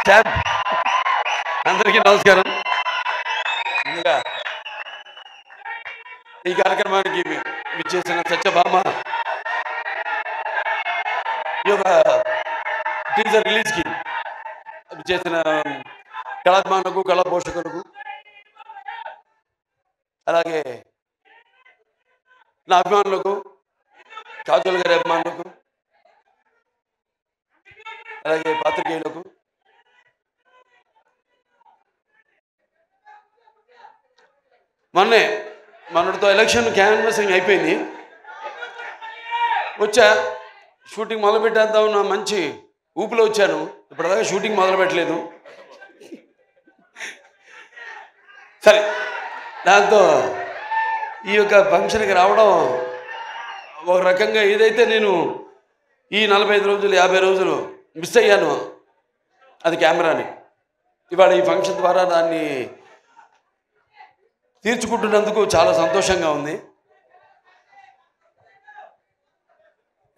Stamp. అందరికీ నమస్కారం. ముందుగా ఈ కార్యక్రమానికి విచ్చేసిన సత్యభామ ఈ యొక్క టీజర్ రిలీజ్కి విచ్చేసిన కళాభిమానులకు, కళా పోషకులకు, అలాగే నా అభిమానులకు, కాజల్ గారి అభిమానులకు, అలాగే పాత్రికేయులకు, మొన్నటితో ఎలక్షన్ క్యాన్వాసింగ్ అయిపోయింది. వచ్చా షూటింగ్ మొదలు పెట్టేద్దాం నా మంచి ఊపిలో వచ్చాను. ఇప్పటిదాకా షూటింగ్ మొదలు పెట్టలేదు. సరే, దాంతో ఈ యొక్క ఫంక్షన్కి రావడం ఒక రకంగా ఏదైతే నేను ఈ 45 రోజులు 50 రోజులు మిస్ అయ్యాను అది కెమెరాని, ఇవాళ ఈ ఫంక్షన్ ద్వారా దాన్ని తీర్చుకుంటున్నందుకు చాలా సంతోషంగా ఉంది.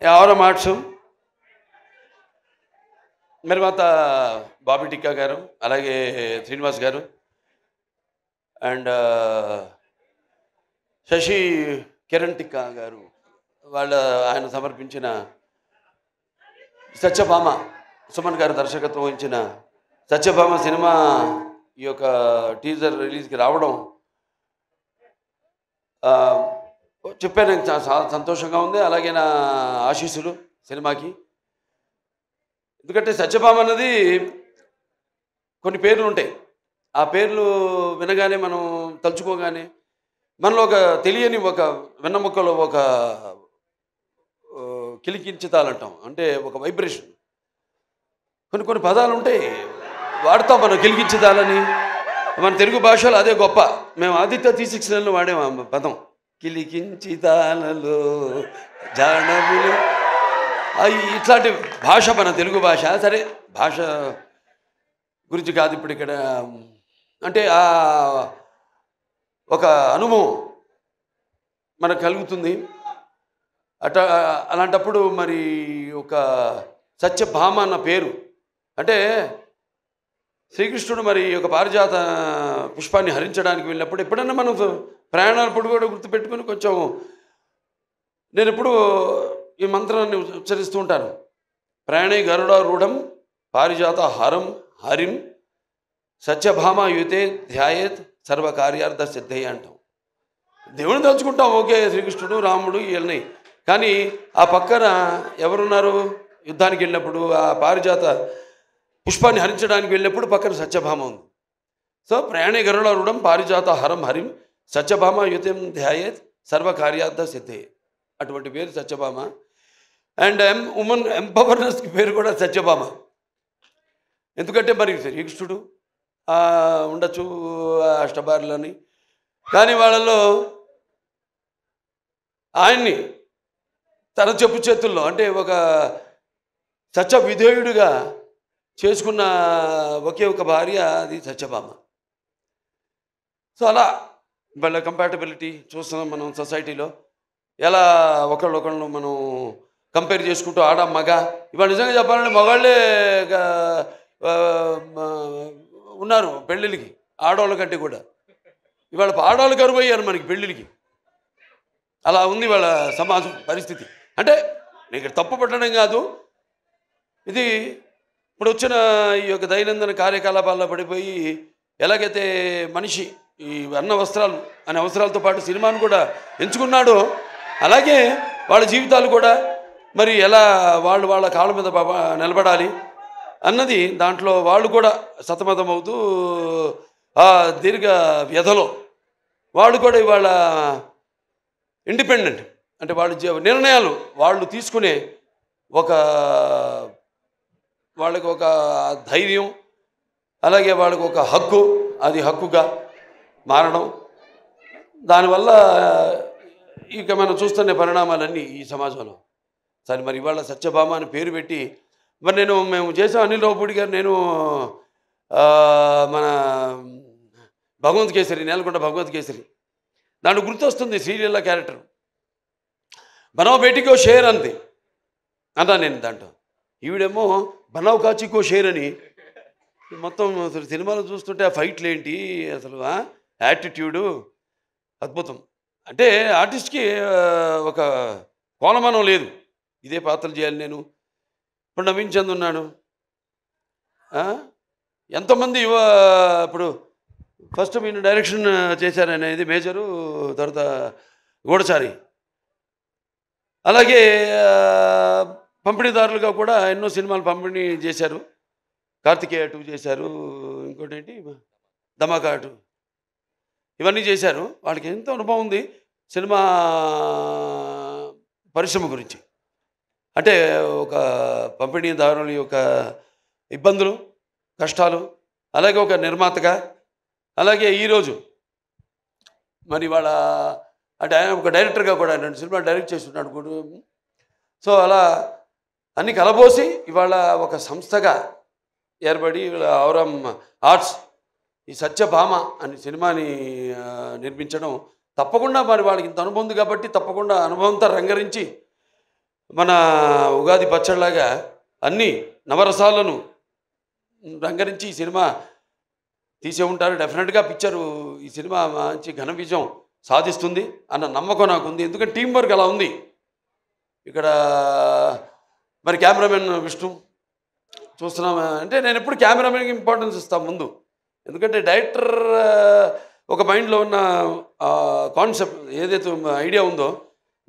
ఎవరో మార్చు నిర్మాత బాబీ టిక్కా గారు, అలాగే శ్రీనివాస్ గారు అండ్ శశి కిరణ్ టిక్కా గారు, ఆయన సమర్పించిన సత్యభామ, సుమన్ గారు దర్శకత్వం వహించిన సత్యభామ సినిమా ఈ యొక్క టీజర్ రిలీజ్కి రావడం చెప్పాను, చాలా సంతోషంగా ఉంది. అలాగే నా ఆశీస్సులు సినిమాకి. ఎందుకంటే సత్యభామ అన్నది కొన్ని పేర్లు ఉంటాయి. ఆ పేర్లు వినగానే మనం తలుచుకోగానే మనలో ఒక తెలియని ఒక వెన్నముక్కలో ఒక కిలికించుతాలంటాం, అంటే ఒక వైబ్రేషన్. కొన్ని పదాలు ఉంటాయి వాడతాం మనం, కిలికించుతాలని. మన తెలుగు భాషలో అదే గొప్ప. మేము ఆదిత్య 369లో వాడేము ఆ పదం, కిలికించితాలలో జానవులు. ఇట్లాంటి భాష మన తెలుగు భాష. సరే, భాష గురించి కాదు ఇప్పుడు ఇక్కడ. అంటే ఒక అనుభవం మనకు కలుగుతుంది. అలాంటప్పుడు మరి ఒక సత్యభామ అన్న పేరు అంటే శ్రీకృష్ణుడు మరి ఒక పారిజాత పుష్పాన్ని హరించడానికి వెళ్ళినప్పుడు ఎప్పుడన్నా మనం ప్రయాణాలప్పుడు కూడా గుర్తుపెట్టుకొని కొంచెం నేను ఎప్పుడు ఈ మంత్రాన్ని ఉచ్చరిస్తూ ఉంటాను. ప్రయాణే గరుడారూఢం పారిజాత హరం హరిం సత్యభామ యుతే ధ్యాయేత్ సర్వకార్యార్థ సిద్ధయ్య అంటాం. దేవుని తలుచుకుంటాం, ఓకే, శ్రీకృష్ణుడు రాముడు వీళ్ళని. కానీ ఆ పక్కన ఎవరున్నారు? యుద్ధానికి వెళ్ళినప్పుడు ఆ పారిజాత పుష్పాన్ని హరించడానికి వెళ్ళినప్పుడు పక్కన సత్యభామ ఉంది. సో ప్రయాణే గరుడారూఢం పారిజాత హరం హరిం సత్యభామ యుతం ధ్యాయేత్ సర్వకార్యార్థ సిద్ధే. అటువంటి పేరు సత్యభామ. అండ్ ఉమెన్ ఎంపవర్నెస్కి పేరు కూడా సత్యభామ. ఎందుకంటే మరి శ్రీకృష్ణుడు ఉండొచ్చు అష్టభార్యలని, కానీ వాళ్ళలో ఆయన్ని తన చెప్పు చేతుల్లో అంటే ఒక సత్య విధేయుడిగా చేసుకున్న ఒకే ఒక భార్య, అది సత్యభామ. సో అలా వాళ్ళ కంపాటబిలిటీ చూస్తున్నాం మనం సొసైటీలో. ఎలా ఒకళ్ళొకళ్ళు మనం కంపేర్ చేసుకుంటూ ఆడ మగ. ఇవాళ నిజంగా చెప్పాలంటే మగాళ్ళే ఉన్నారు పెళ్ళిళ్ళకి ఆడవాళ్ళ కంటే కూడా. ఇవాళ ఆడవాళ్ళు కరువు అయ్యారు మనకి పెళ్ళిళ్ళకి. అలా ఉంది వాళ్ళ సమాజం పరిస్థితి. అంటే నీకు తప్పు పట్టడం కాదు, ఇది ఇప్పుడు వచ్చిన ఈ యొక్క దైనందిన కార్యకలాపాల్లో పడిపోయి ఎలాగైతే మనిషి ఈ అన్న వస్త్రాలు అనే అవసరాలతో పాటు సినిమాను కూడా ఎంచుకున్నాడో, అలాగే వాళ్ళ జీవితాలు కూడా మరి ఎలా వాళ్ళ కాళ్ళ మీద నిలబడాలి అన్నది దాంట్లో వాళ్ళు కూడా సతమతమవుతూ ఆ దీర్ఘ వ్యధలో వాళ్ళు కూడా ఇవాళ ఇండిపెండెంట్, అంటే వాళ్ళ నిర్ణయాలు వాళ్ళు తీసుకునే వాళ్ళకి ఒక ధైర్యం, అలాగే వాళ్ళకి ఒక హక్కు, అది హక్కుగా మారడం. దానివల్ల ఇక మనం చూస్తున్న పరిణామాలన్నీ ఈ సమాజంలో. సరే, మరి ఇవాళ సత్యభామ అని పేరు పెట్టి మరి మేము చేసాం. అనిల్ రావుపూడి గారు, నేను మన భగవంత్ కేసరి, నేలకొండ భగవంత్ కేసరి, దాంట్లో గుర్తొస్తుంది సీరియల్లో క్యారెక్టర్ బనావ్ బేటీకో షేర్ అంది అన్నా నేను. దాంట్లో ఈవిడేమో బనావ్ కాచికో షేర్ అని మొత్తం అసలు సినిమాలో చూస్తుంటే ఆ ఫైట్లు ఏంటి అసలు, యాటిట్యూడు అద్భుతం. అంటే ఆర్టిస్ట్‌కి ఒక కోలమానం లేదు. ఇదే పాత్రలు చేయాలి నేను. ఇప్పుడు నవీన్ చంద్ ఉన్నాడు. ఆ! ఎంతోమంది ఇప్పుడు ఫస్ట్ ఈయన డైరెక్షన్ చేశారనేది మేజరు, తర్వాత గూఢచారి. అలాగే పంపిణీదారులుగా కూడా ఎన్నో సినిమాలు పంపిణీ చేశారు. కార్తికేయ 2 చేశారు. ఇంకోటేంటి ధమాకా 2 ఇవన్నీ చేశారు. వాళ్ళకి ఎంతో అనుభవం ఉంది సినిమా పరిశ్రమ గురించి. అంటే ఒక పంపిణీదారుల యొక్క ఇబ్బందులు, కష్టాలు, అలాగే ఒక నిర్మాతగా, అలాగే ఈరోజు మరి వాళ్ళ అంటే ఆయన ఒక డైరెక్టర్గా కూడా 2 సినిమాలు డైరెక్ట్ చేస్తున్నాడు కూడా. సో అలా అన్ని కలబోసి ఇవాళ ఒక సంస్థగా ఏర్పడి ఔరం ఆర్ట్స్ ఈ సత్యభామ అనే సినిమాని నిర్మించడం తప్పకుండా మరి వాళ్ళకి ఇంత అనుభవం ఉంది కాబట్టి తప్పకుండా అనుభవంతో రంగరించి మన ఉగాది పచ్చడిలాగా అన్ని నవరసాలను రంగరించి ఈ సినిమా తీసే ఉంటారు. డెఫినెట్గా పిక్చరు ఈ సినిమా మంచి ఘన విజయం సాధిస్తుంది అన్న నమ్మకం నాకు ఉంది. ఎందుకంటే టీం వర్క్ అలా ఉంది. ఇక్కడ మరి కెమెరామెన్ విష్ణు చూస్తున్నాం. అంటే నేను ఎప్పుడు కెమెరామెన్కి ఇంపార్టెన్స్ ఇస్తాను ముందు. ఎందుకంటే డైరెక్టర్ ఒక మైండ్లో ఉన్న కాన్సెప్ట్ ఏదైతే ఐడియా ఉందో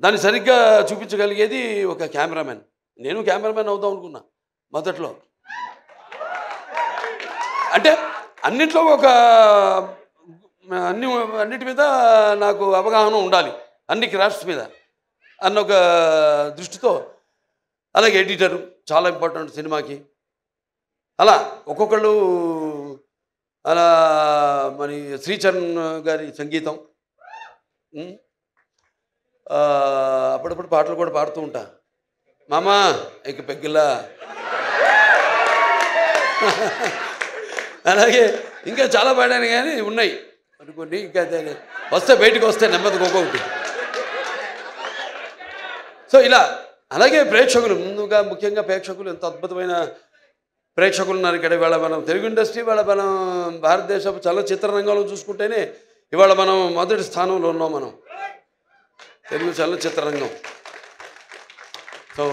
దాన్ని సరిగ్గా చూపించగలిగేది ఒక కెమెరామెన్. నేను కెమెరామెన్ అవుదాం అనుకున్నా మొదట్లో. అంటే అన్నిట్లో ఒక అన్నిటి మీద నాకు అవగాహన ఉండాలి, అన్ని క్రాఫ్ట్స్ మీద అన్న ఒక దృష్టితో. అలాగే ఎడిటరు చాలా ఇంపార్టెంట్ సినిమాకి. అలా ఒక్కొక్కళ్ళు అలా మరి శ్రీచరణ్ గారి సంగీతం, అప్పుడప్పుడు పాటలు కూడా పాడుతూ ఉంటా. మామా ఇక పెగ్గిలా అలాగే ఇంకా చాలా పాడాను కానీ ఉన్నాయి అనుకోండి. ఇంకా వస్తే బయటకు వస్తే నెమ్మదిగా ఒక్కొక్కటి. సో ఇలా అలాగే ప్రేక్షకులు ముందుగా ముఖ్యంగా ప్రేక్షకులు ఎంత అద్భుతమైన ప్రేక్షకులు ఉన్నారు ఇక్కడ. ఇవాళ మనం తెలుగు ఇండస్ట్రీ, ఇవాళ మనం భారతదేశ చలనచిత్ర రంగంలో చూసుకుంటేనే ఇవాళ మనం మొదటి స్థానంలో ఉన్నాం మనం తెలుగు చలనచిత్ర రంగం. సో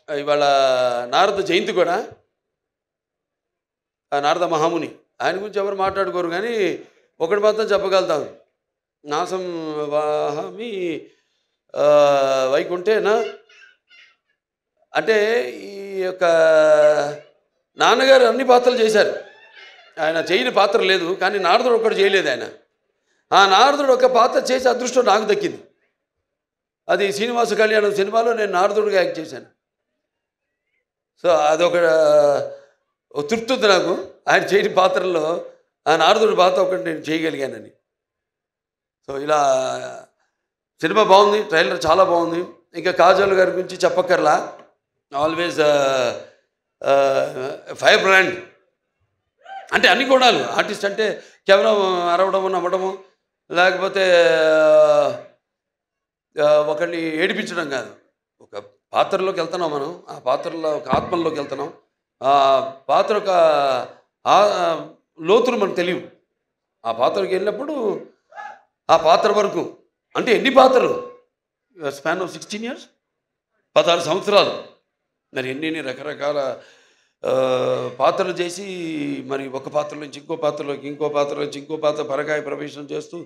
ఇవాళ నారద జయంతి కూడా, నారద మహాముని, ఆయన గురించి ఎవరు మాట్లాడుకోరు కానీ ఒకటి మాత్రం చెప్పగలుగుతాను. నాసం వాహమి వైకుంఠేనా అంటే ఈ యొక్క నాన్నగారు అన్ని పాత్రలు చేశారు. ఆయన చేయని పాత్ర లేదు, కానీ నారదుడు ఒక్కడు చేయలేదు ఆయన. ఆ నారదుడు ఒక పాత్ర చేసే అదృష్టం నాకు దక్కింది. అది శ్రీనివాస కళ్యాణం సినిమాలో నేను నారదుడిగా యాక్ట్ చేశాను. సో అదొక తృప్తి ఉంది నాకు. ఆయన చేయని పాత్రల్లో ఆ నారదుడి పాత్ర ఒకటి నేను చేయగలిగానని. సో ఇలా సినిమా బాగుంది, ట్రైలర్ చాలా బాగుంది. ఇంకా కాజల్ గారి గురించి చెప్పక్కర్లా, ఆల్వేస్ ఫైర్ బ్రాండ్. అంటే అన్ని గుణాలు. ఆర్టిస్ట్ అంటే కేవలం అరవడము, నవ్వడము, లేకపోతే ఒకరిని ఏడిపించడం కాదు. ఒక పాత్రలోకి వెళ్తున్నాం మనం, ఆ పాత్రలో ఒక ఆత్మల్లోకి వెళ్తున్నాం. ఆ పాత్ర ఒక లోతులు మనకు తెలియవు. ఆ పాత్రకి వెళ్ళినప్పుడు ఆ పాత్ర వరకు అంటే ఎన్ని పాత్రలు, స్పాన్ ఆఫ్ 16 years, 16 సంవత్సరాలు, మరి ఎన్ని రకరకాల పాత్రలు చేసి మరి ఒక పాత్ర నుంచి ఇంకో పాత్రలోకి, ఇంకో పాత్ర నుంచి ఇంకో పాత్ర పరకాయ ప్రవేశం చేస్తూ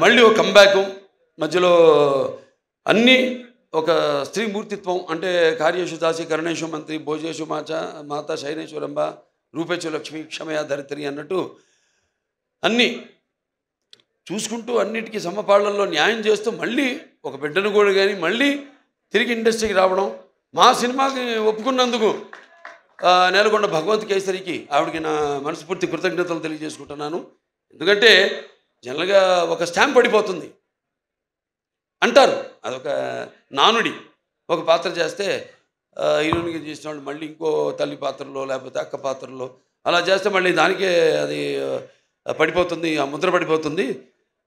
మళ్ళీ ఒక కంబ్యాక్ మధ్యలో అన్నీ ఒక స్త్రీ మూర్తిత్వం. అంటే కార్యేషు దాసి కరుణేషు మంత్రి భోజేషు మాత శైనేశ్వరంబ రూపేచు లక్ష్మి క్షమయ ధరిత్రి అన్నట్టు అన్నీ చూసుకుంటూ అన్నిటికీ సమపాళ్లలో న్యాయం చేస్తూ మళ్ళీ ఒక బిడ్డను కూడా కానీ మళ్ళీ తిరిగి ఇండస్ట్రీకి రావడం. మా సినిమాకి ఒప్పుకున్నందుకు నేలకొండ భగవంత్ కేసరికి ఆవిడకి నా మనస్ఫూర్తి కృతజ్ఞతలు తెలియజేసుకుంటున్నాను. ఎందుకంటే జనరల్గా ఒక స్టాంప్ పడిపోతుంది అంటారు, అదొక నానుడి. ఒక పాత్ర చేస్తే హీరోయిన్గా చేసిన వాళ్ళు మళ్ళీ ఇంకో తల్లి పాత్రలో లేకపోతే అక్క పాత్రలో అలా చేస్తే మళ్ళీ దానికే అది పడిపోతుంది, ఆ ముద్ర పడిపోతుంది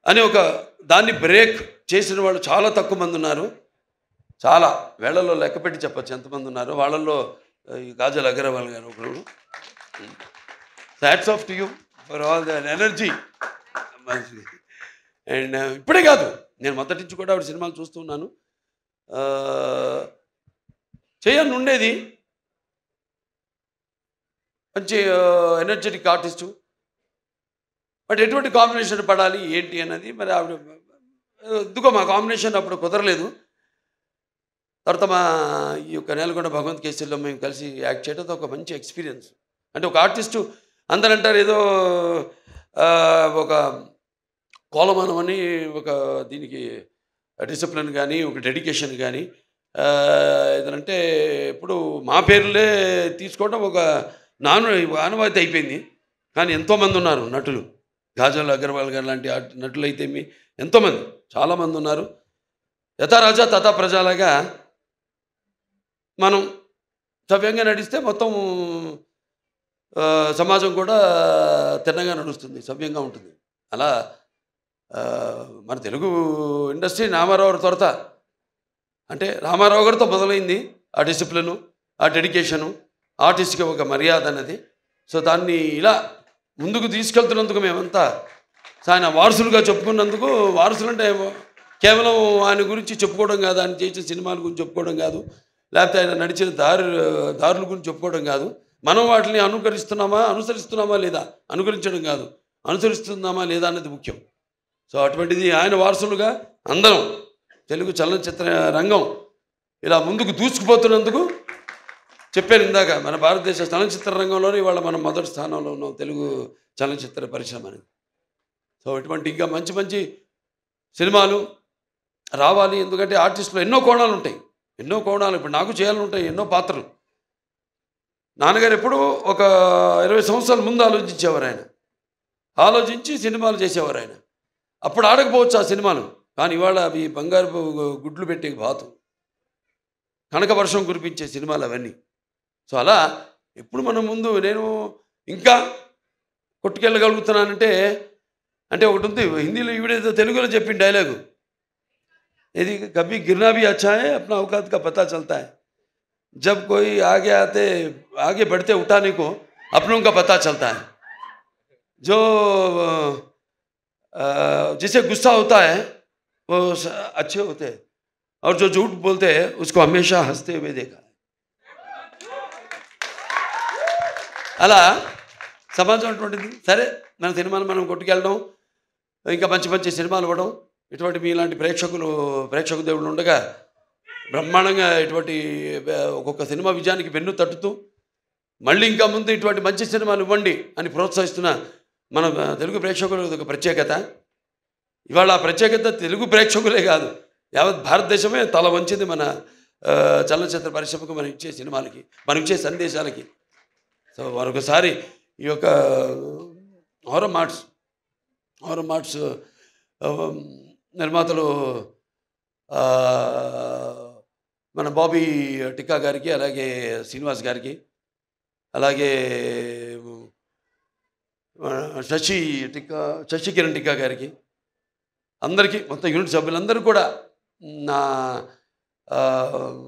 అని ఒక దాన్ని బ్రేక్ చేసిన వాళ్ళు చాలా తక్కువ మంది ఉన్నారు. చాలా వేళల్లో లెక్కపెట్టి చెప్పచ్చు ఎంతమంది ఉన్నారు. వాళ్ళల్లో ఈ కాజల్ అగర్వాల్ గారు ఒకరు. Hats off to you for all the energy. And ఇప్పుడే కాదు, నేను మొదటి నుంచి కూడా ఆవిడ సినిమాలు చూస్తున్నాను. చేయాలని ఉండేది, మంచి ఎనర్జెటిక్ ఆర్టిస్టు. బట్ ఎటువంటి కాంబినేషన్ పడాలి ఏంటి అన్నది మరి ఆవిడ ఎందుకో మా కాంబినేషన్ అప్పుడు కుదరలేదు. తర్వాత మా ఈ యొక్క నేలకొండ భగవంత్ కేసరిలో మేము కలిసి యాక్ట్ చేయడం ఒక మంచి ఎక్స్పీరియన్స్. అంటే ఒక ఆర్టిస్టు అందరూ అంటారు ఏదో ఒక కోలమానం అని, ఒక దీనికి డిసిప్లిన్ కానీ ఒక డెడికేషన్ కానీ ఏదంటే ఇప్పుడు మా పేర్లే తీసుకోవడం ఒక ఆనవాయితీ అయిపోయింది. కానీ ఎంతోమంది ఉన్నారు నటులు, కాజల్ అగర్వాల్ గారు లాంటి నటులు అయితే ఎంతోమంది చాలామంది ఉన్నారు. యథా రాజా తథా ప్రజలాగా మనం సవ్యంగా నడిస్తే మొత్తం సమాజం కూడా తిన్నగా నడుస్తుంది, సవ్యంగా ఉంటుంది. అలా మన తెలుగు ఇండస్ట్రీ రామారావు త్వరత అంటే రామారావు గారితో మొదలైంది ఆ డిసిప్లిను, ఆ డెడికేషను, ఆర్టిస్ట్కి ఒక మర్యాద అన్నది. సో దాన్ని ఇలా ముందుకు తీసుకెళ్తున్నందుకు మేమంతా ఆయన వారసులుగా చెప్పుకున్నందుకు, వారసులు అంటే కేవలం ఆయన గురించి చెప్పుకోవడం కాదు, ఆయన చేసిన సినిమాల గురించి చెప్పుకోవడం కాదు, లేకపోతే ఆయన నడిచిన దారుల గురించి చెప్పుకోవడం కాదు. మనం వాటిని అనుసరిస్తున్నామా లేదా, అనుకరించడం కాదు, అనుసరిస్తున్నామా లేదా అన్నది ముఖ్యం. సో అటువంటిది ఆయన వారసులుగా అందరం తెలుగు చలనచిత్ర రంగం ఇలా ముందుకు దూసుకుపోతున్నందుకు చెప్పాను ఇందాక, మన భారతదేశ చలనచిత్ర రంగంలోనే ఇవాళ మనం మొదటి స్థానంలో ఉన్నాం, తెలుగు చలనచిత్ర పరిశ్రమ అనేది. సో ఇటువంటి ఇంకా మంచి మంచి సినిమాలు రావాలి. ఎందుకంటే ఆర్టిస్టులో ఎన్నో కోణాలు ఉంటాయి, ఎన్నో కోణాలు. ఇప్పుడు నాకు చేయాలని ఉంటాయి ఎన్నో పాత్రలు. నాన్నగారు ఎప్పుడు ఒక 20 సంవత్సరాల ముందు ఆలోచించేవారు. ఆయన ఆలోచించి సినిమాలు చేసేవారు. ఆయన అప్పుడు ఆడకపోవచ్చు ఆ సినిమాలు, కానీ ఇవాళ అవి బంగారు గుడ్లు పెట్టే బాతు, కనక వర్షం కురిపించే సినిమాలు అవన్నీ. సో అలా ఎప్పుడు మనం ముందు నేను ఇంకా కొట్టుకెళ్ళగలుగుతున్నానంటే అంటే ఒకటి ఉంది హిందీలో, ఈవిడేదో తెలుగులో చెప్పిన డైలాగు, ఇది కभी गिरना भी अच्छा है अपना औकात का पता चलता है जब कोई आगे बढ़ते उठाने को अपनों का पता चलता है जो जिसे गुस्सा होता है वो अच्छे होते हैं और जो झूठ बोलते हैं उसको हमेशा हंसते हुए देखा है. అలా సమాజం అటువంటిది. సరే మన సినిమాలు మనం కొట్టుకెళ్ళడం, ఇంకా మంచి మంచి సినిమాలు ఇవ్వడం, ఇటువంటి మీలాంటి ప్రేక్షక దేవుళ్ళు ఉండగా బ్రహ్మాండంగా ఇటువంటి ఒక్కొక్క సినిమా విజయానికి వెన్ను తట్టుతూ మళ్ళీ ఇంకా ముందు ఇటువంటి మంచి సినిమాలు ఇవ్వండి అని ప్రోత్సహిస్తున్న మన తెలుగు ప్రేక్షకులు ఒక ప్రత్యేకత. ఇవాళ ఆ ప్రత్యేకత తెలుగు ప్రేక్షకులే కాదు, యావత్ భారతదేశమే తల వంచింది మన చలనచిత్ర పరిశ్రమకు, మనం ఇచ్చే సినిమాలకి, మనం ఇచ్చే సందేశాలకి. సో మరొకసారి ఈ యొక్క ఔరం మార్ట్స్ నిర్మాతలు మన బాబీ టిక్కా గారికి, అలాగే శ్రీనివాస్ గారికి, అలాగే శశి కిరణ్ టిక్కా గారికి, అందరికీ మొత్తం యూనిట్ సభ్యులందరూ కూడా నా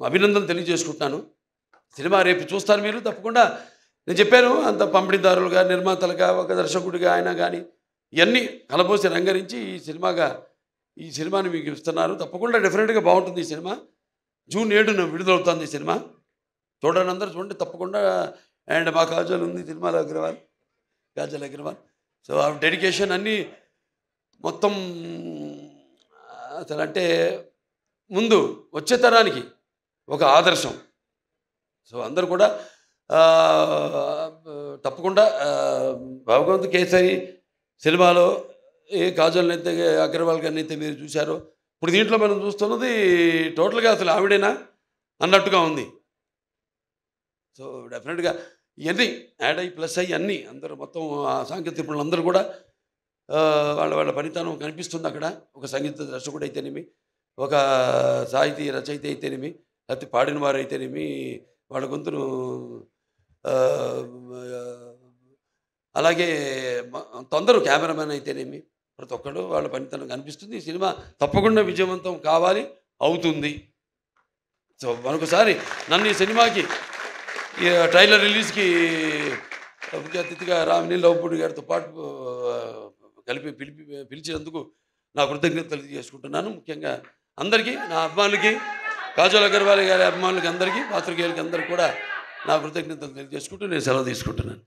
అభినందనలు తెలియజేసుకుంటున్నాను. సినిమా రేపు చూస్తారు మీరు తప్పకుండా. నేను చెప్పాను అంత పంపిణీదారులుగా, నిర్మాతలుగా, ఒక దర్శకుడిగా ఆయన కానీ ఇవన్నీ కలబోసి రంగరించి ఈ సినిమాని మీకు ఇస్తున్నారు. తప్పకుండా డెఫినెట్గా బాగుంటుంది ఈ సినిమా. జూన్ 7న విడుదలవుతుంది ఈ సినిమా. చూడండి, అందరూ చూడండి తప్పకుండా. అండ్ మా కాజల్ ఉంది సినిమాలో, కాజల్ అగర్వాల్. సో ఆ డెడికేషన్ అన్నీ మొత్తం అసలు అంటే ముందు వచ్చే తరానికి ఒక ఆదర్శం. సో అందరూ కూడా తప్పకుండా భగవంత్ కేసరి సినిమాలో ఏ కాజల్ అయితే అగర్వాల్ గారిని అయితే మీరు చూశారో, ఇప్పుడు దీంట్లో మనం చూస్తున్నది టోటల్గా అసలు ఆవిడేనా అన్నట్టుగా ఉంది. సో డెఫినెట్గా ఇవన్నీ యాడ్ అయ్యి ప్లస్ అయ్యి అన్నీ అందరూ మొత్తం సాంకేతిక నిపుణులు అందరూ కూడా వాళ్ళ పనితనం కనిపిస్తుంది అక్కడ. ఒక సంగీత దర్శకుడు అయితేనేమి, ఒక సాహితీ రచయిత అయితేనేమి, లేకపోతే పాడిన వారు అయితేనేమి, వాళ్ళ గొంతును అలాగే అందరూ కెమెరామెన్ అయితేనేమి, ప్రతి ఒక్కరు వాళ్ళ పనితనం కనిపిస్తుంది. ఈ సినిమా తప్పకుండా విజయవంతం కావాలి, అవుతుంది. సో మరొకసారి నన్ను ఈ సినిమాకి ఈ ట్రైలర్ రిలీజ్కి ముఖ్య అతిథిగా రామిని లవపూడి గారితో పాటు కలిపి పిలిచినందుకు నా కృతజ్ఞతలు తెలియజేసుకుంటున్నాను. ముఖ్యంగా అందరికీ, నా అభిమానులకి, కాజల్ అగర్వాల్ గారి అభిమానులకి అందరికీ, పాత్రికేయులకి అందరికీ కూడా నా కృతజ్ఞతలు తెలియజేసుకుంటూ నేను సెలవు తీసుకుంటున్నాను.